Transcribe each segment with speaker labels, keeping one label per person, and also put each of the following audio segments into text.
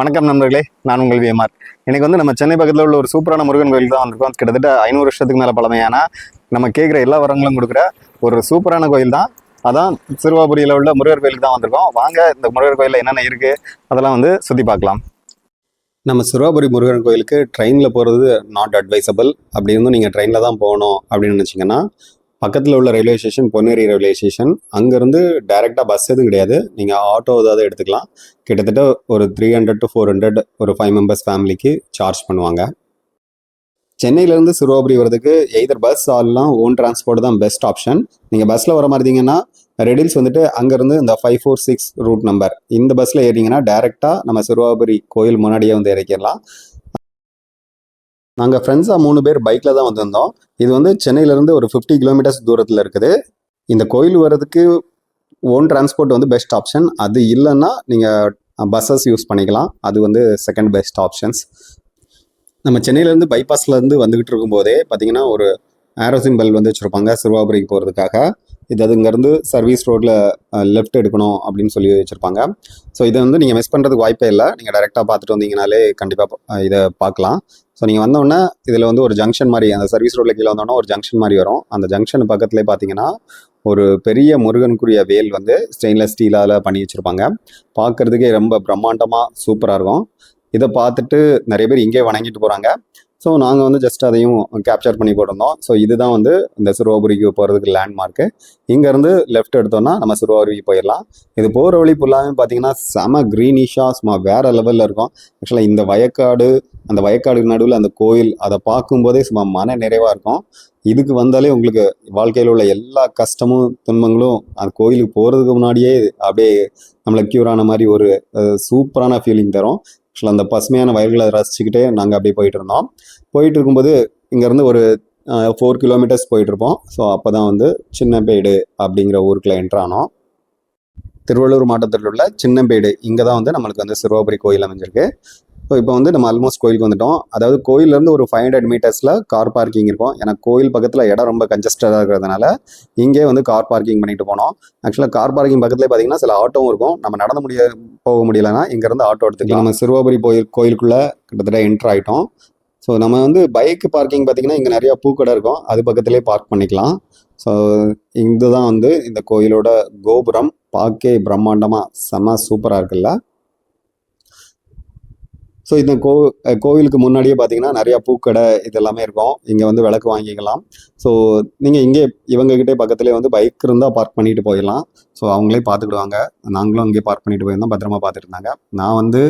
Speaker 1: வணக்கம் நண்பர்களே, நான் உங்கள் விஎம்ஆர். இன்னைக்கு வந்து நம்ம சென்னை பக்கத்தில் உள்ள ஒரு சூப்பரான முருகன் கோயில் தான் வந்திருக்கோம். கிட்டத்தட்ட 500 வருஷத்துக்கு மேலே பழமையான நம்ம கேட்குற எல்லா வரங்களும் கொடுக்குற ஒரு சூப்பரான கோயில் தான். அதான் சிறுவாபுரியில் உள்ள முருகர் கோயிலுக்கு தான் வந்திருக்கோம். வாங்க இந்த முருகர் கோயிலில் என்னென்ன இருக்குது அதெல்லாம் வந்து சுற்றி பார்க்கலாம். நம்ம சிறுவாபுரி முருகன் கோயிலுக்கு ட்ரெயினில் போகிறது நாட் அட்வைசபிள். அப்படி இருந்தும் நீங்கள் ட்ரெயினில் தான் போகணும் அப்படின்னு நினச்சிங்கன்னா பக்கத்தில் உள்ள railway station Ponneri railway station, அங்கேருந்து டைரெக்டாக பஸ் எதுவும் கிடையாது, நீங்கள் ஆட்டோ ஏதாவது எடுத்துக்கலாம். கிட்டத்தட்ட ஒரு 300 to 400 ஒரு 5 மெம்பர்ஸ் ஃபேமிலிக்கு சார்ஜ் பண்ணுவாங்க. சென்னையிலேருந்து சிறுவாபுரி வரதுக்கு எய்தர் பஸ் ஆல்லாம் ஓன் டிரான்ஸ்போர்ட் தான் பெஸ்ட் ஆப்ஷன். நீங்கள் பஸ்ஸில் வர மாதிரி இருந்தீங்கன்னா ரெடில்ஸ் வந்துட்டு அங்கேருந்து இந்த 546 ரூட் நம்பர் இந்த பஸ்ஸில் ஏறிங்கன்னா டைரெக்டாக நம்ம சிறுவாபுரி கோயில் முன்னாடியே வந்து இறக்கிடலாம். நாங்கள் ஃப்ரெண்ட்ஸாக 3 பேர் பைக்கில் தான் வந்திருந்தோம். இது வந்து சென்னையிலேருந்து ஒரு 50 கிலோமீட்டர்ஸ் தூரத்தில் இருக்குது. இந்த கோயில் வர்றதுக்கு ஓன் டிரான்ஸ்போர்ட் வந்து பெஸ்ட் ஆப்ஷன். அது இல்லைன்னா நீங்கள் பஸ்ஸஸ் யூஸ் பண்ணிக்கலாம், அது வந்து செகண்ட் பெஸ்ட் ஆப்ஷன்ஸ். நம்ம சென்னையிலேருந்து பைபாஸ்லேருந்து வந்துக்கிட்டு இருக்கும்போதே பார்த்தீங்கன்னா ஒரு ஆரோ சிம்பல் வந்து வச்சுருப்பாங்க சிறுவாபுரிக்கு போகிறதுக்காக. இது அதுங்கேருந்து சர்வீஸ் ரோட்டில் லெஃப்ட் எடுக்கணும் அப்படின்னு சொல்லி வச்சுருப்பாங்க. ஸோ இதை வந்து நீங்கள் மிஸ் பண்ணுறதுக்கு வாய்ப்பே இல்லை. நீங்கள் டைரெக்டாக பார்த்துட்டு வந்தீங்கனாலே கண்டிப்பாக இதை பார்க்கலாம். ஸோ நீங்கள் வந்தோடனே இதில் வந்து ஒரு ஜங்ஷன் மாதிரி, அந்த சர்வீஸ் ரோட்டில் கீழே வந்தோடனே ஒரு ஜங்ஷன் மாதிரி வரும். அந்த ஜங்ஷன் பக்கத்துலேயே பார்த்தீங்கன்னா ஒரு பெரிய முருகனுக்குரிய வேல் வந்து ஸ்டெயின்லெஸ் ஸ்டீலால் பண்ணி வச்சுருப்பாங்க. பார்க்குறதுக்கே ரொம்ப பிரம்மாண்டமாக சூப்பராக இருக்கும். இதை பார்த்துட்டு நிறைய பேர் இங்கே வணங்கிட்டு போகிறாங்க. ஸோ நாங்கள் வந்து ஜஸ்ட் அதையும் கேப்சர் பண்ணி போட்டிருந்தோம். ஸோ இதுதான் வந்து இந்த சிறுவாபுரிக்கு போகிறதுக்கு லேண்ட்மார்க்கு. இங்கேருந்து லெஃப்ட் எடுத்தோன்னா நம்ம சிறுவாபுரிக்கு போயிடலாம். இது போகிற வழி ஃபுல்லாகவே பார்த்தீங்கன்னா செம க்ரீனிஷாக சும்மா வேறு லெவலில் இருக்கும். ஆக்சுவலாக இந்த வயக்காடு, அந்த வயக்காடுக்கு நடுவில் அந்த கோயில், அதை பார்க்கும்போதே சும்மா மன நிறைவாக இருக்கும். இதுக்கு வந்தாலே உங்களுக்கு வாழ்க்கையில் உள்ள எல்லா கஷ்டமும் துன்பங்களும் அந்த கோயிலுக்கு போகிறதுக்கு முன்னாடியே அப்படியே நம்மளை க்யூர் ஆன மாதிரி ஒரு சூப்பரான ஃபீலிங் தரும். ஆக்சுவலாக அந்த பசுமையான வயல்களை ரசிச்சுக்கிட்டே நாங்கள் அப்படியே போயிட்டு இருந்தோம். போயிட்டு இருக்கும்போது இங்கேருந்து ஒரு 4 கிலோமீட்டர்ஸ் போயிட்டுருப்போம். ஸோ அப்போ தான் வந்து சின்னம்பேடு அப்படிங்கிற ஊருக்குள்ள என்ட்ரானோம். திருவள்ளூர் மாவட்டத்தில் உள்ள சின்னம்பேடு, இங்கே தான் வந்து நம்மளுக்கு வந்து சிறுவாபுரி கோயில் அமைஞ்சிருக்கு. ஸோ இப்போ வந்து நம்ம ஆல்மோஸ்ட் கோயிலுக்கு வந்துட்டோம். அதாவது கோயிலேருந்து ஒரு 500 மீட்டர்ஸில் கார் பார்க்கிங் இருக்கும். ஏன்னா கோயில் பக்கத்தில் இடம் ரொம்ப கன்ஜஸ்டடாக இருக்கிறதுனால இங்கே வந்து கார் பார்க்கிங் பண்ணிட்டு போனோம். ஆக்சுவலாக கார் பார்க்கிங் பக்கத்துலேயே பார்த்தீங்கன்னா சில ஆட்டோவும் இருக்கும். நம்ம நடந்து போக முடியலைன்னா இங்கேருந்து ஆட்டோ எடுத்துக்கலாம். நம்ம சிறுவாபுரி கோயிலுக்குள்ளே கிட்டத்தட்ட என்ட்ரு ஆகிட்டோம். ஸோ நம்ம வந்து பைக்கு பார்க்கிங் பார்த்திங்கன்னா இங்கே நிறையா பூக்கடை இருக்கும், அது பக்கத்துலேயே பார்க் பண்ணிக்கலாம். ஸோ இதுதான் வந்து இந்த கோயிலோட கோபுரம். பார்க்கே பிரம்மாண்டமாக செம்ம சூப்பராக இருக்குல்ல. ஸோ இந்த கோவிலுக்கு முன்னாடியே பார்த்தீங்கன்னா நிறையா பூக்கடை இது எல்லாமே இருக்கும். இங்கே வந்து விளக்கு வாங்கிக்கலாம். ஸோ நீங்கள் இங்கே இவங்ககிட்டே பக்கத்துலேயே வந்து பைக் இருந்தால் பார்க் பண்ணிட்டு போயிடலாம். ஸோ அவங்களே பார்த்துக்கிடுவாங்க. நாங்களும் இங்கே பார்க் பண்ணிட்டு போயிருந்தோம், பத்திரமா பார்த்துட்டு இருந்தாங்க. நான் வந்து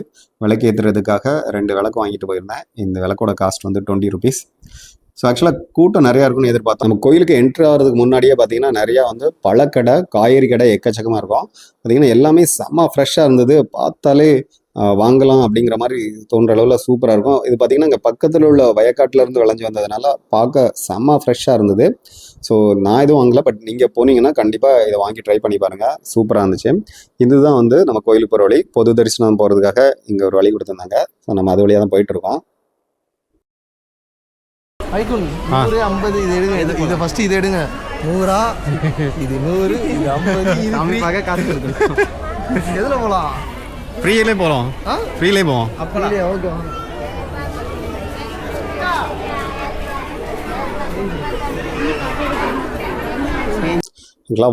Speaker 1: விளக்கு ஏற்றுறதுக்காக 2 விளக்கு வாங்கிட்டு போயிருந்தேன். இந்த விளக்கோட காஸ்ட் வந்து 20 rupees. ஸோ ஆக்சுவலாக கூட்டம் நிறையா இருக்குன்னு எதிர்பார்த்தோம். நம்ம கோயிலுக்கு என்ட்ரு ஆகிறதுக்கு முன்னாடியே பார்த்தீங்கன்னா நிறையா வந்து பழக்கடை, காய்கறி கடை எக்கச்சக்கமாக இருக்கும். பார்த்தீங்கன்னா எல்லாமே செம்ம ஃப்ரெஷ்ஷாக இருந்தது. பார்த்தாலே வாங்கலாம் அப்படிங்கிற மாதிரி தோன்ற அளவில் சூப்பராக இருக்கும். இது பார்த்திங்கன்னா இங்கே பக்கத்தில் உள்ள வயக்காட்டிலேருந்து விளைஞ்சி வந்ததுனால பார்க்க செம்ம ஃப்ரெஷ்ஷாக இருந்தது. ஸோ நான் எதுவும் வாங்கலை, பட் நீங்கள் போனீங்கன்னா கண்டிப்பாக இதை வாங்கி ட்ரை பண்ணி பாருங்கள், சூப்பராக இருந்துச்சு. இதுதான் வந்து நம்ம கோயிலுக்கு போகிற வழி. பொது தரிசனம் போகிறதுக்காக இங்கே ஒரு வழி கொடுத்துருந்தாங்க. ஸோ நம்ம அது வழியாக தான் போயிட்டுருக்கோம்.
Speaker 2: ஐக்குன் 150 இது எடுங்க, இதை ஃபஸ்ட்டு இது எடுங்க. 100 இது 100 இது 50 காசு கொடுக்கணும். எதில் போகலாம்?
Speaker 1: ஃப்ரீயிலே போகிறோம். ஃப்ரீயிலே போவோம்.
Speaker 2: அப்படியே ஓகே.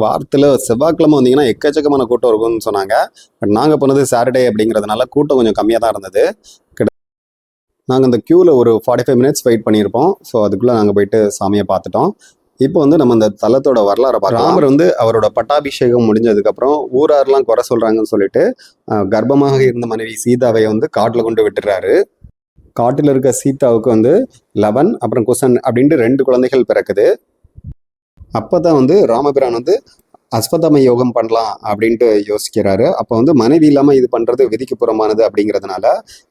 Speaker 1: வாரத்தில் செவ்வாய்க்கிழமை வந்தீங்கன்னா எக்கச்சக்கமான கூட்டம் இருக்கும்னு சொன்னாங்க. பட் நாங்கள் போனது சாட்டர்டே அப்படிங்கிறதுனால கூட்டம் கொஞ்சம் கம்மியாக தான் இருந்தது. நாங்கள் அந்த க்யூவில் ஒரு 45 minutes வெயிட் பண்ணியிருப்போம். ஸோ அதுக்குள்ளே நாங்கள் போயிட்டு சாமியை பார்த்துட்டோம். இப்போ வந்து நம்ம இந்த தலத்தோட வரலாறை பார்க்கலாம். ராமர் வந்து அவரோட பட்டாபிஷேகம் முடிஞ்சதுக்கப்புறம் ஊராரெலாம் குறை சொல்கிறாங்கன்னு சொல்லிட்டு கர்ப்பமாக இருந்த மனைவி சீதாவை வந்து காட்டில் கொண்டு விட்டுறாரு. காட்டில் இருக்க சீதாவுக்கு வந்து லவன் அப்புறம் குசன் அப்படின்ட்டு 2 குழந்தைகள் பிறக்குது. அப்போ தான் வந்து ராமபிரான் வந்து அஸ்வதம யோகம் பண்ணலாம் அப்படின்ட்டு யோசிக்கிறாரு. அப்போ வந்து மனைவி இல்லாமல் இது பண்ணுறது விதிக்கு புறமானது அப்படிங்கிறதுனால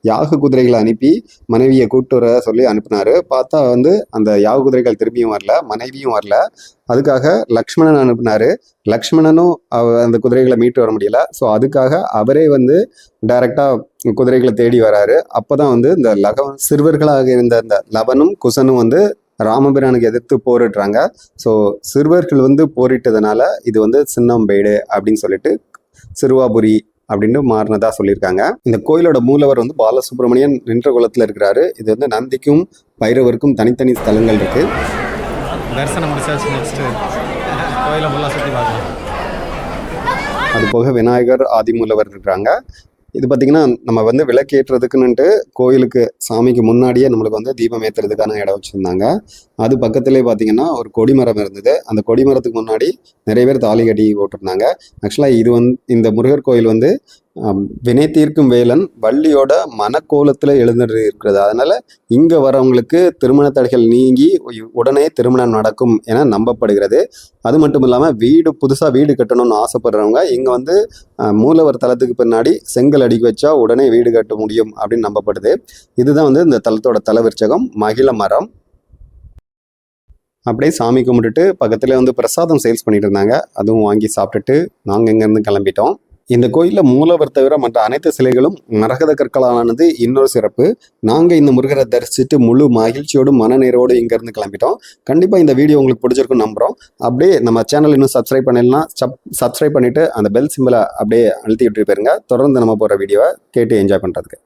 Speaker 1: யாக குதிரைகளை அனுப்பி மனைவியை கூட்டு வர சொல்லி அனுப்புனாரு. பார்த்தா வந்து அந்த யாக குதிரைகள் திரும்பியும் வரல, மனைவியும் வரல. அதுக்காக லக்ஷ்மணன் அனுப்புனாரு. லக்ஷ்மணனும் அந்த குதிரைகளை மீட்டு வர முடியல. ஸோ அதுக்காக அவரே வந்து டைரெக்டாக குதிரைகளை தேடி வராரு. அப்போ தான் வந்து இந்த சிறுவர்களாக இருந்த இந்த லவனும் குசனும் வந்து ராமபிரானுக்கு எதிர்த்து போரிடுறாங்க. ஸோ சிறுவர்கள் வந்து போரிட்டதுனால இது வந்து சின்னம்பேடு அப்படின்னு சொல்லிட்டு சிறுவாபுரி அப்படின்னு மாறினதா சொல்லியிருக்காங்க. இந்த கோயிலோட மூலவர் வந்து பாலசுப்ரமணியன் நின்ற குலத்தில் இருக்கிறாரு. இது வந்து நந்திக்கும் பைரவருக்கும் தனித்தனி ஸ்தலங்கள் இருக்கு.
Speaker 3: தரிசனம் முடிச்சாச்சு. நெக்ஸ்ட் கோயிலை ஃபுல்லாக சுற்றி பார்க்கலாம்.
Speaker 1: அது போக விநாயகர் ஆதிமூலவர் இருக்கிறாங்க. இது பார்த்திங்கன்னா நம்ம வந்து விளக்கேற்றுறதுக்குன்னுட்டு கோயிலுக்கு சாமிக்கு முன்னாடியே நம்மளுக்கு வந்து தீபம் ஏற்றுறதுக்கான இடம் வச்சுருந்தாங்க. அது பக்கத்துலேயே பார்த்திங்கன்னா ஒரு கொடிமரம் இருந்தது. அந்த கொடிமரத்துக்கு முன்னாடி நிறைய பேர் தாலி கட்டி போட்டிருந்தாங்க. ஆக்சுவலாக இது வந்து இந்த முருகர் கோயில் வந்து வினை தீர்க்கும் வேலன் வள்ளியோட மனக்கோலத்தில் எழுந்துட்டு இருக்கிறது. அதனால் இங்கே வரவங்களுக்கு திருமண தடைகள் நீங்கி உடனே திருமணம் நடக்கும் என நம்பப்படுகிறது. அது மட்டும் இல்லாமல் புதுசாக வீடு கட்டணும்னு ஆசைப்படுறவங்க இங்கே வந்து மூலவர் தலத்துக்கு பின்னாடி செங்கல் அடிக்க வச்சா உடனே வீடு கட்ட முடியும் அப்படின்னு நம்பப்படுது. இதுதான் வந்து இந்த தலத்தோட தலவிருச்சகம் மகிழ மரம். அப்படியே சாமி கும்பிட்டுட்டு பக்கத்தில் வந்து பிரசாதம் சேல்ஸ் பண்ணிட்டு இருந்தாங்க. அதுவும் வாங்கி சாப்பிட்டுட்டு நாங்கள் இங்கேருந்து கிளம்பிட்டோம். இந்த கோயிலில் மூலவர் தவிர மற்ற அனைத்து சிலைகளும் மரகத கற்களானது இன்னொரு சிறப்பு. நாங்கள் இந்த முருகரை தரிசிச்சுட்டு முழு மகிழ்ச்சியோடும் மனநிறைவோடு இங்கேருந்து கிளம்பிட்டோம். கண்டிப்பாக இந்த வீடியோ உங்களுக்கு பிடிச்சிருக்குன்னு நம்புகிறோம். அப்படியே நம்ம சேனல் இன்னும் சப்ஸ்கிரைப் பண்ணலாம். சப்ஸ்கிரைப் பண்ணிவிட்டு அந்த பெல் சிம்பிளை அப்படியே அழுத்தி விட்டு போயிருங்க. தொடர்ந்து நம்ம போகிற வீடியோவை கேட்டு என்ஜாய் பண்ணுறதுக்கு.